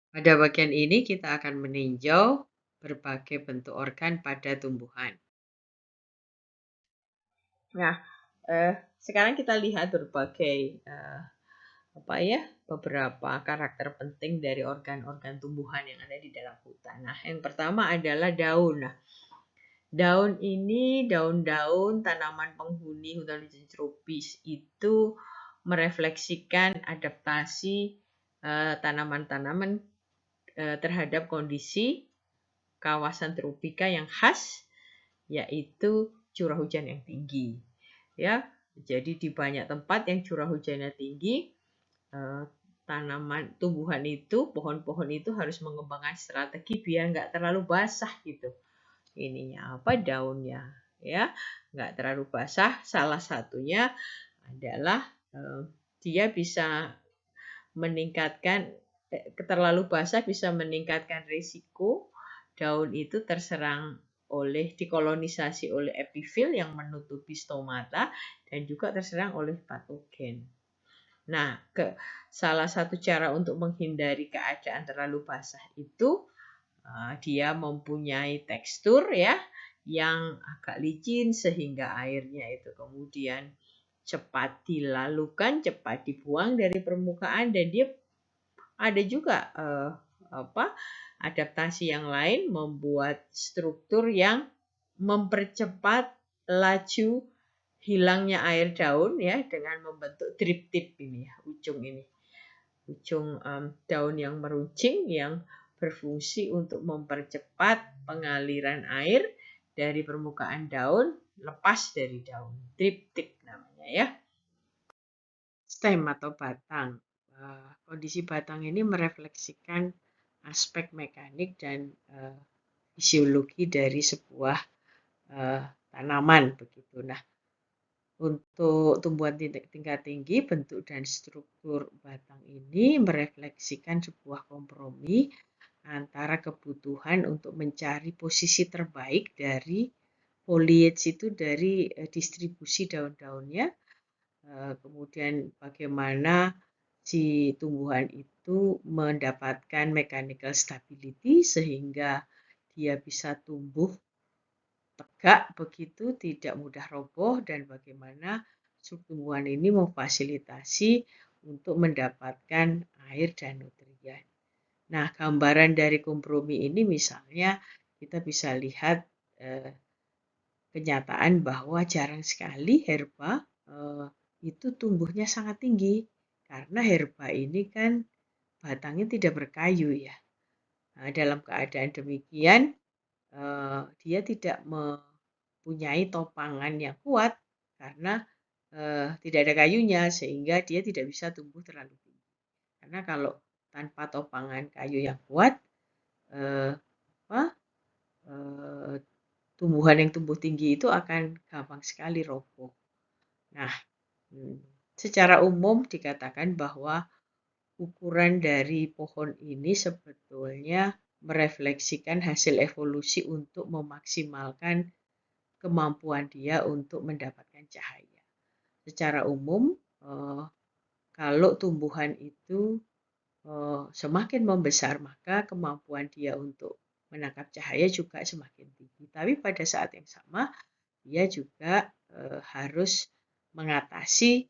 Pada bagian ini kita akan meninjau berbagai bentuk organ pada tumbuhan. Nah, sekarang kita lihat beberapa karakter penting dari organ-organ tumbuhan yang ada di dalam hutan. Nah, yang pertama adalah daun. Nah, daun ini, daun-daun tanaman penghuni hutan tropis itu merefleksikan adaptasi tanaman-tanaman terhadap kondisi kawasan tropika yang khas, yaitu curah hujan yang tinggi. Ya, jadi di banyak tempat yang curah hujannya tinggi, tumbuhan itu, pohon-pohon itu harus mengembangkan strategi biar nggak terlalu basah gitu. Daunnya, ya, nggak terlalu basah. Salah satunya adalah dia bisa meningkatkan terlalu basah bisa meningkatkan risiko daun itu dikolonisasi oleh epifil yang menutupi stomata dan juga terserang oleh patogen. Nah, salah satu cara untuk menghindari keadaan terlalu basah itu dia mempunyai tekstur ya yang agak licin sehingga airnya itu kemudian cepat dilalukan, cepat dibuang dari permukaan, dan dia ada juga adaptasi yang lain membuat struktur yang mempercepat laju hilangnya air daun ya dengan membentuk drip tip ini ya, ujung daun yang meruncing yang berfungsi untuk mempercepat pengaliran air dari permukaan daun lepas dari daun. Drip tip namanya ya. Stem atau batang. Kondisi batang ini merefleksikan aspek mekanik dan fisiologi dari sebuah tanaman begitu. Nah, untuk tumbuhan tingkat tinggi, bentuk dan struktur batang ini merefleksikan sebuah kompromi antara kebutuhan untuk mencari posisi terbaik dari foliage itu dari distribusi daun-daunnya, kemudian bagaimana si tumbuhan itu mendapatkan mechanical stability sehingga dia bisa tumbuh tegak begitu, tidak mudah roboh, dan bagaimana tumbuhan ini memfasilitasi untuk mendapatkan air dan nutrien. Nah, gambaran dari kompromi ini misalnya kita bisa lihat kenyataan bahwa jarang sekali herba itu tumbuhnya sangat tinggi karena herba ini kan batangnya tidak berkayu ya. Nah, dalam keadaan demikian dia tidak mempunyai topangan yang kuat karena tidak ada kayunya sehingga dia tidak bisa tumbuh terlalu tinggi. Karena kalau tanpa topangan kayu yang kuat, tumbuhan yang tumbuh tinggi itu akan gampang sekali roboh. Nah, secara umum dikatakan bahwa ukuran dari pohon ini sebetulnya merefleksikan hasil evolusi untuk memaksimalkan kemampuan dia untuk mendapatkan cahaya. Secara umum, kalau tumbuhan itu semakin membesar, maka kemampuan dia untuk menangkap cahaya juga semakin tinggi. Tapi pada saat yang sama, dia juga harus mengatasi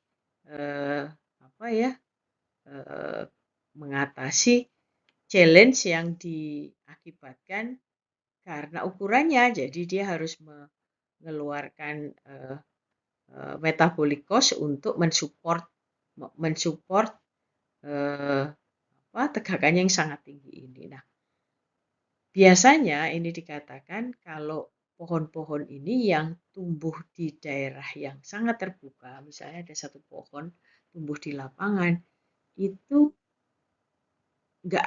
mengatasi challenge yang diakibatkan karena ukurannya. Jadi dia harus mengeluarkan metabolic cost untuk mensupport tegakannya yang sangat tinggi ini. Nah, biasanya ini dikatakan kalau pohon-pohon ini yang tumbuh di daerah yang sangat terbuka, misalnya ada satu pohon tumbuh di lapangan, itu nggak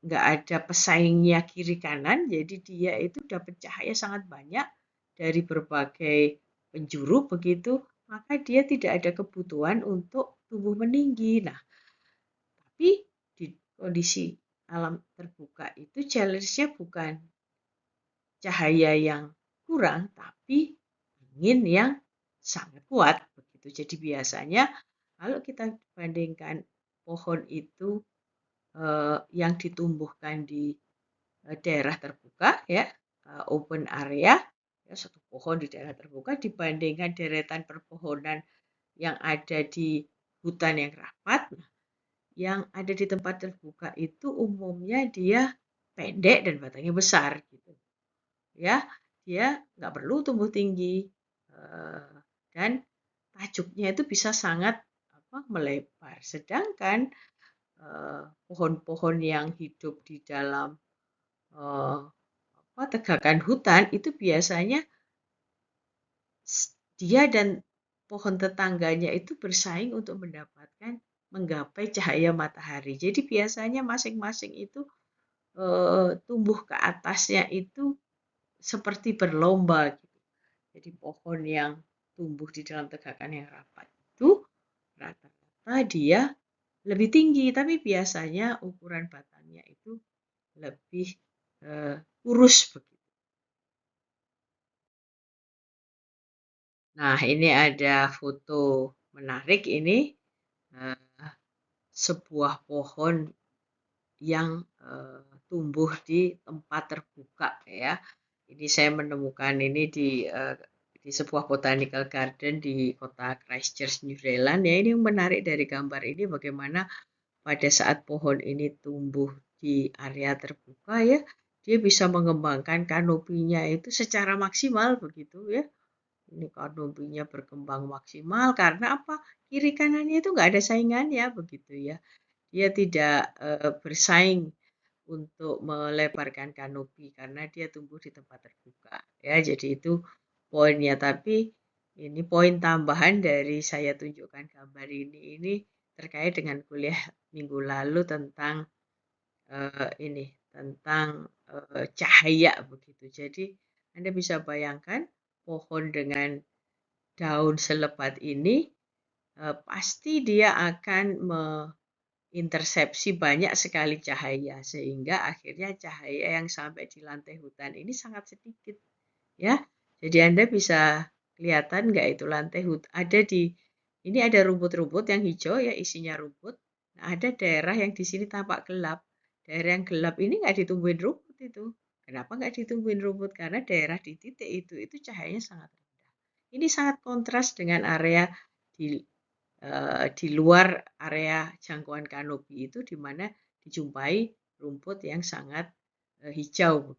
ada pesaingnya kiri kanan, jadi dia itu dapat cahaya sangat banyak dari berbagai penjuru begitu, maka dia tidak ada kebutuhan untuk tumbuh meninggi. Nah, tapi di kondisi alam terbuka itu challenge-nya bukan cahaya yang kurang, tapi angin yang sangat kuat begitu. Jadi biasanya kalau kita bandingkan pohon itu yang ditumbuhkan di daerah terbuka ya, open area, ya, satu pohon di daerah terbuka dibandingkan deretan perpohonan yang ada di hutan yang rapat. Nah, yang ada di tempat terbuka itu umumnya dia pendek dan batangnya besar gitu. Ya, dia nggak perlu tumbuh tinggi dan tajuknya itu bisa sangat melebar. Sedangkan pohon-pohon yang hidup di dalam tegakan hutan itu biasanya dia dan pohon tetangganya itu bersaing untuk mendapatkan menggapai cahaya matahari. Jadi biasanya masing-masing itu tumbuh ke atasnya itu seperti berlomba gitu. Jadi pohon yang tumbuh di dalam tegakan yang rapat itu rata-rata dia lebih tinggi, tapi biasanya ukuran batangnya itu lebih kurus begitu. Nah, ini ada foto menarik ini, sebuah pohon yang tumbuh di tempat terbuka ya. Ini saya menemukan ini di sebuah botanical garden di kota Christchurch, New Zealand ya. Ini yang menarik dari gambar ini bagaimana pada saat pohon ini tumbuh di area terbuka ya, dia bisa mengembangkan kanopinya itu secara maksimal begitu ya. Ini kanopinya berkembang maksimal karena apa? Kiri kanannya itu nggak ada saingannya begitu ya. Dia tidak bersaing untuk melebarkan kanopi karena dia tumbuh di tempat terbuka ya. Jadi itu poinnya, tapi ini poin tambahan dari saya tunjukkan gambar ini terkait dengan kuliah minggu lalu tentang cahaya begitu. Jadi Anda bisa bayangkan pohon dengan daun selebat ini pasti dia akan intersepsi banyak sekali cahaya sehingga akhirnya cahaya yang sampai di lantai hutan ini sangat sedikit ya. Jadi Anda bisa kelihatan nggak itu lantai hutan ada di ini ada rumput-rumput yang hijau ya isinya rumput. Nah, ada daerah yang di sini tampak gelap. Daerah yang gelap ini nggak ditumbuhin rumput itu. Kenapa nggak ditumbuhin rumput? Karena daerah di titik itu cahayanya sangat rendah. Ini sangat kontras dengan area di luar area jangkauan kanopi itu di mana dijumpai rumput yang sangat hijau.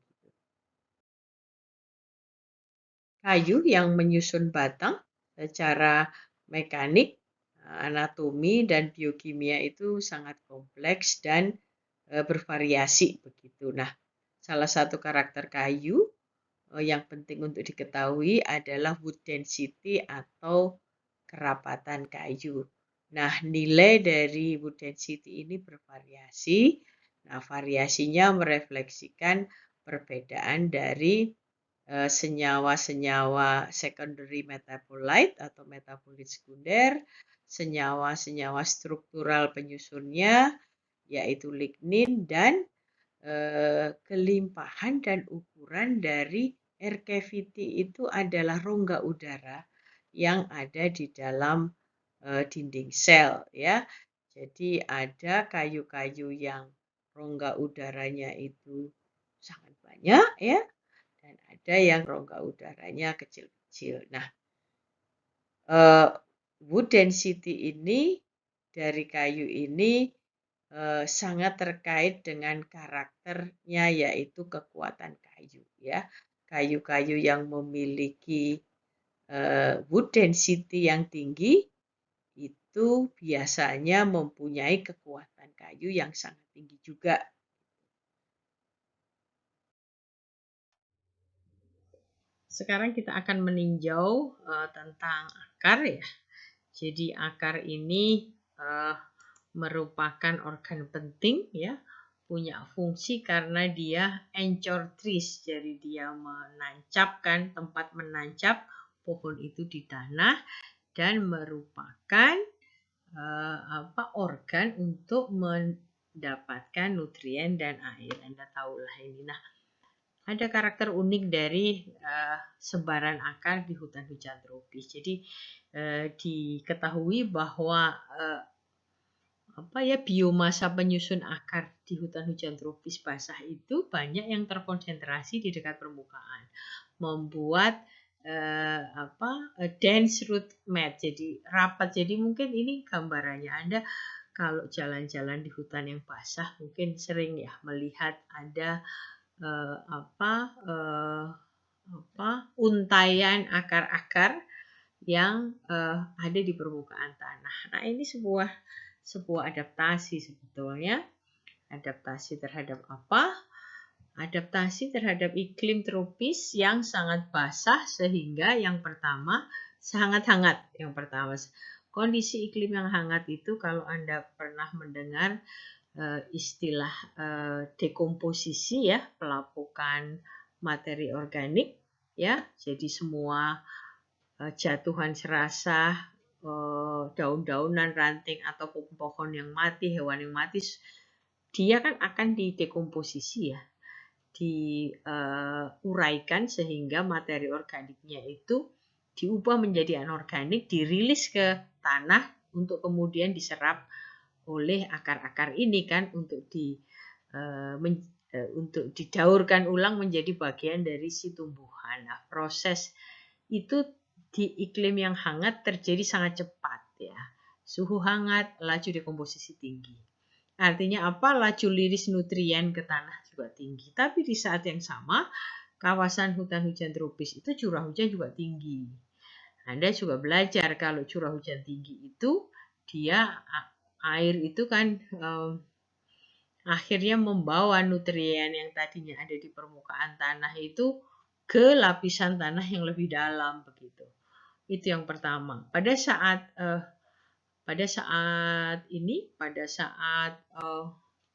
Kayu yang menyusun batang secara mekanik, anatomi dan biokimia itu sangat kompleks dan bervariasi begitu. Nah, salah satu karakter kayu yang penting untuk diketahui adalah wood density atau kerapatan kayu. Nah, nilai dari wood density ini bervariasi. Nah, variasinya merefleksikan perbedaan dari senyawa-senyawa secondary metabolite atau metabolit sekunder, senyawa-senyawa struktural penyusunnya, yaitu lignin, dan kelimpahan dan ukuran dari air cavity itu adalah rongga udara yang ada di dalam dinding sel ya. Jadi ada kayu-kayu yang rongga udaranya itu sangat banyak ya, dan ada yang rongga udaranya kecil-kecil. Nah, wood density ini dari kayu ini sangat terkait dengan karakternya yaitu kekuatan kayu ya. Kayu-kayu yang memiliki wood density yang tinggi itu biasanya mempunyai kekuatan kayu yang sangat tinggi juga. Sekarang kita akan meninjau tentang akar ya. Jadi akar ini merupakan organ penting ya, punya fungsi karena dia anchor trees, jadi dia menancapkan tempat menancap pohon itu di tanah dan merupakan organ untuk mendapatkan nutrien dan air. Anda tahulah ini. Nah, ada karakter unik dari sebaran akar di hutan hujan tropis. Jadi diketahui bahwa biomasa penyusun akar di hutan hujan tropis basah itu banyak yang terkonsentrasi di dekat permukaan, membuat dense root mat, jadi rapat. Jadi mungkin ini gambarannya, Anda kalau jalan-jalan di hutan yang basah mungkin sering ya melihat ada untaian akar-akar yang ada di permukaan tanah. Nah, ini sebuah adaptasi sebetulnya. Adaptasi terhadap apa? Adaptasi terhadap iklim tropis yang sangat basah, sehingga yang pertama sangat hangat. Yang pertama, kondisi iklim yang hangat itu kalau Anda pernah mendengar istilah dekomposisi ya, pelapukan materi organik ya. Jadi semua jatuhan serasa, daun-daunan, ranting atau pohon yang mati, hewan yang mati, dia kan akan didekomposisi ya, diuraikan sehingga materi organiknya itu diubah menjadi anorganik, dirilis ke tanah untuk kemudian diserap oleh akar-akar ini kan, untuk didaurkan ulang menjadi bagian dari si tumbuhan. Nah, proses itu di iklim yang hangat terjadi sangat cepat ya. Suhu hangat, laju dekomposisi tinggi. Artinya apa? Laju liris nutrien ke tanah juga tinggi. Tapi di saat yang sama, kawasan hutan hujan tropis itu curah hujan juga tinggi. Anda juga belajar kalau curah hujan tinggi itu, dia air itu kan akhirnya membawa nutrien yang tadinya ada di permukaan tanah itu ke lapisan tanah yang lebih dalam begitu. Itu yang pertama. Pada saat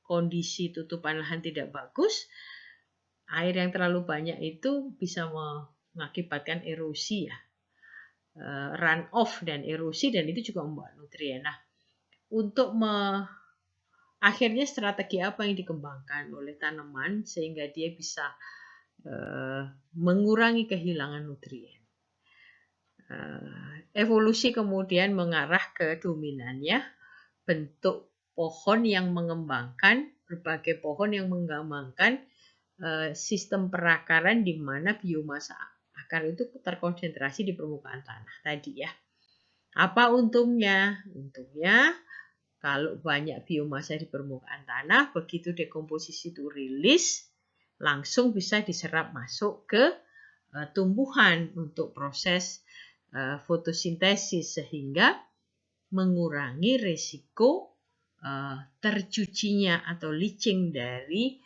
kondisi tutupan lahan tidak bagus, air yang terlalu banyak itu bisa mengakibatkan erosi ya, run off dan erosi, dan itu juga membawa nutrien. Nah, untuk akhirnya strategi apa yang dikembangkan oleh tanaman sehingga dia bisa mengurangi kehilangan nutrien? Evolusi kemudian mengarah ke dominannya bentuk pohon yang mengembangkan, berbagai pohon yang mengembangkan sistem perakaran di mana biomasa akar itu terkonsentrasi di permukaan tanah tadi ya. Apa untungnya? Untungnya kalau banyak biomasa di permukaan tanah, begitu dekomposisi itu rilis, langsung bisa diserap masuk ke tumbuhan untuk proses fotosintesis, sehingga mengurangi risiko tercucinya atau leaching dari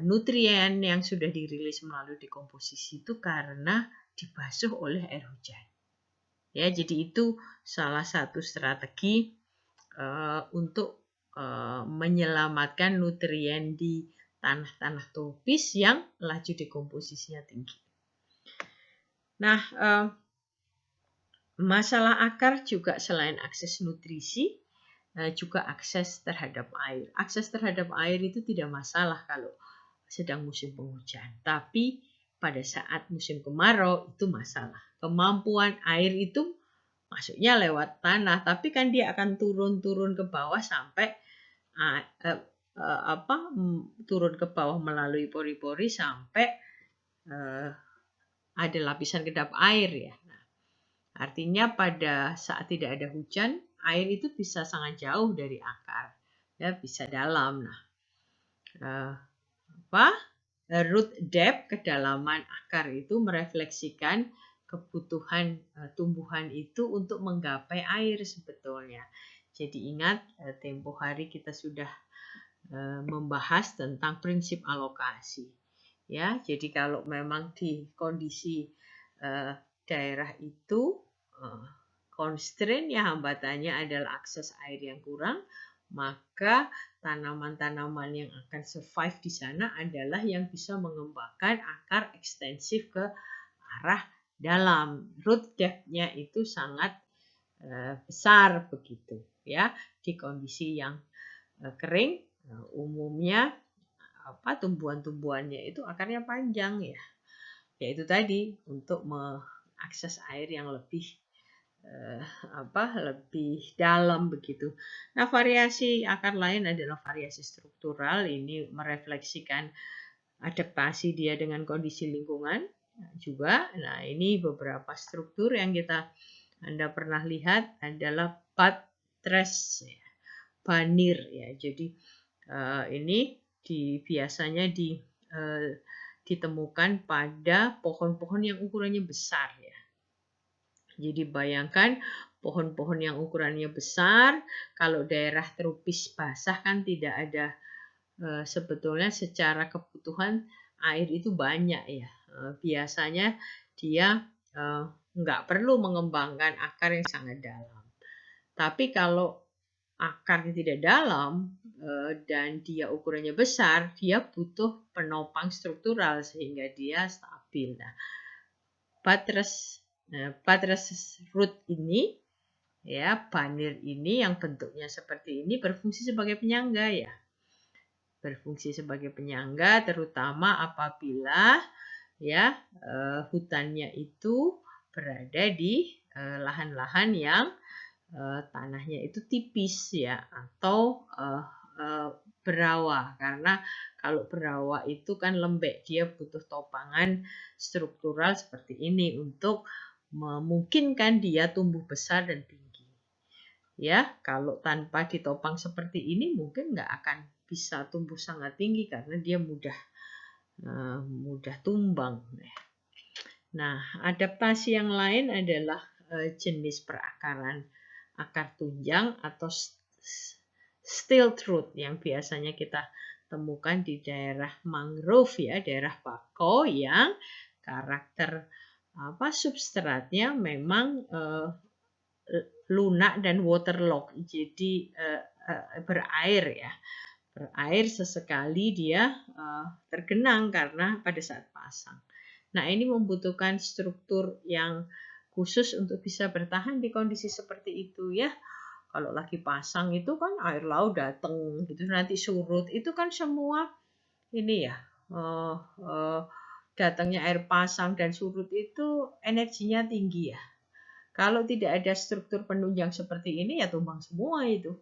nutrien yang sudah dirilis melalui dekomposisi itu karena dibasuh oleh air hujan. Ya, jadi itu salah satu strategi untuk menyelamatkan nutrien di tanah-tanah tropis yang laju dekomposisinya tinggi. Nah, masalah akar juga selain akses nutrisi, juga akses terhadap air. Akses terhadap air itu tidak masalah kalau sedang musim penghujan, tapi pada saat musim kemarau itu masalah. Kemampuan air itu masuknya lewat tanah, tapi kan dia akan turun ke bawah sampai turun ke bawah melalui pori-pori sampai ada lapisan kedap air ya. Nah, artinya pada saat tidak ada hujan, air itu bisa sangat jauh dari akar, ya bisa dalam. Nah, root depth, kedalaman akar itu merefleksikan kebutuhan tumbuhan itu untuk menggapai air sebetulnya. Jadi ingat, tempo hari kita sudah membahas tentang prinsip alokasi. Ya, jadi kalau memang di kondisi daerah itu constraint ya, hambatannya adalah akses air yang kurang, maka tanaman-tanaman yang akan survive di sana adalah yang bisa mengembangkan akar ekstensif ke arah dalam. Root depth-nya itu sangat besar begitu ya. Di kondisi yang kering, umumnya tumbuhan-tumbuhannya itu akarnya panjang ya. Yaitu tadi untuk mengakses air yang lebih lebih dalam begitu. Nah, variasi akar lain adalah variasi struktural. Ini merefleksikan adaptasi dia dengan kondisi lingkungan juga. Nah, ini beberapa struktur yang Anda pernah lihat adalah buttress, banir ya. Jadi ini biasanya ditemukan pada pohon-pohon yang ukurannya besar ya. Jadi bayangkan pohon-pohon yang ukurannya besar, kalau daerah tropis basah kan tidak ada, sebetulnya secara kebutuhan air itu banyak ya. Biasanya dia nggak perlu mengembangkan akar yang sangat dalam. Tapi kalau akarnya tidak dalam dan dia ukurannya besar, dia butuh penopang struktural sehingga dia stabil. Nah, buttress root ini ya, banir ini yang bentuknya seperti ini berfungsi sebagai penyangga ya. Berfungsi sebagai penyangga terutama apabila ya hutannya itu berada di lahan-lahan yang tanahnya itu tipis ya, atau berawa, karena kalau berawa itu kan lembek, dia butuh topangan struktural seperti ini untuk memungkinkan dia tumbuh besar dan tinggi. Ya, kalau tanpa ditopang seperti ini mungkin nggak akan bisa tumbuh sangat tinggi karena dia mudah tumbang. Nah, adaptasi yang lain adalah jenis perakaran akar tunjang atau stilt root yang biasanya kita temukan di daerah mangrove ya, daerah bakau yang karakter substratnya memang lunak dan waterlogged, jadi berair ya. Berair sesekali dia tergenang karena pada saat pasang. Nah, ini membutuhkan struktur yang khusus untuk bisa bertahan di kondisi seperti itu ya. Kalau lagi pasang itu kan air laut datang gitu, nanti surut, itu kan semua ini ya, datangnya air pasang dan surut itu energinya tinggi ya. Kalau tidak ada struktur penunjang seperti ini ya tumbang semua itu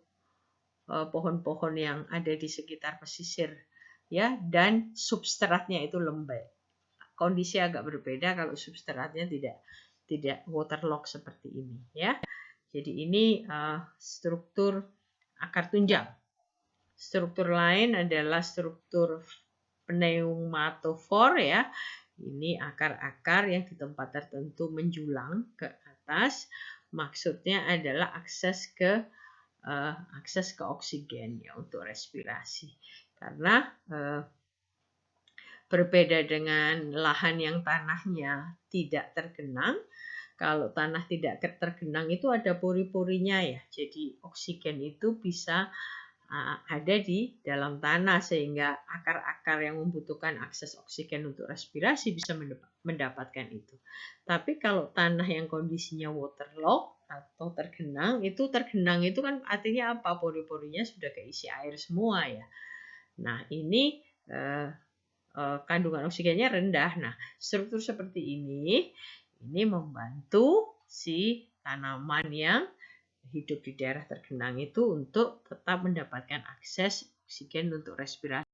pohon-pohon yang ada di sekitar pesisir ya, dan substratnya itu lembek. Kondisi agak berbeda kalau substratnya tidak waterlogged seperti ini ya. Jadi ini struktur akar tunjang. Struktur lain adalah struktur pneumatofor ya. Ini akar-akar yang di tempat tertentu menjulang ke atas. Maksudnya adalah akses ke oksigen ya untuk respirasi. Karena berbeda dengan lahan yang tanahnya tidak tergenang. Kalau tanah tidak tergenang itu ada pori-porinya ya. Jadi oksigen itu bisa ada di dalam tanah sehingga akar-akar yang membutuhkan akses oksigen untuk respirasi bisa mendapatkan itu. Tapi kalau tanah yang kondisinya waterlogged atau tergenang itu kan artinya apa? Pori-porinya sudah keisi air semua ya. Nah, ini kandungan oksigennya rendah. Nah, struktur seperti ini membantu si tanaman yang hidup di daerah tergenang itu untuk tetap mendapatkan akses oksigen untuk respirasi.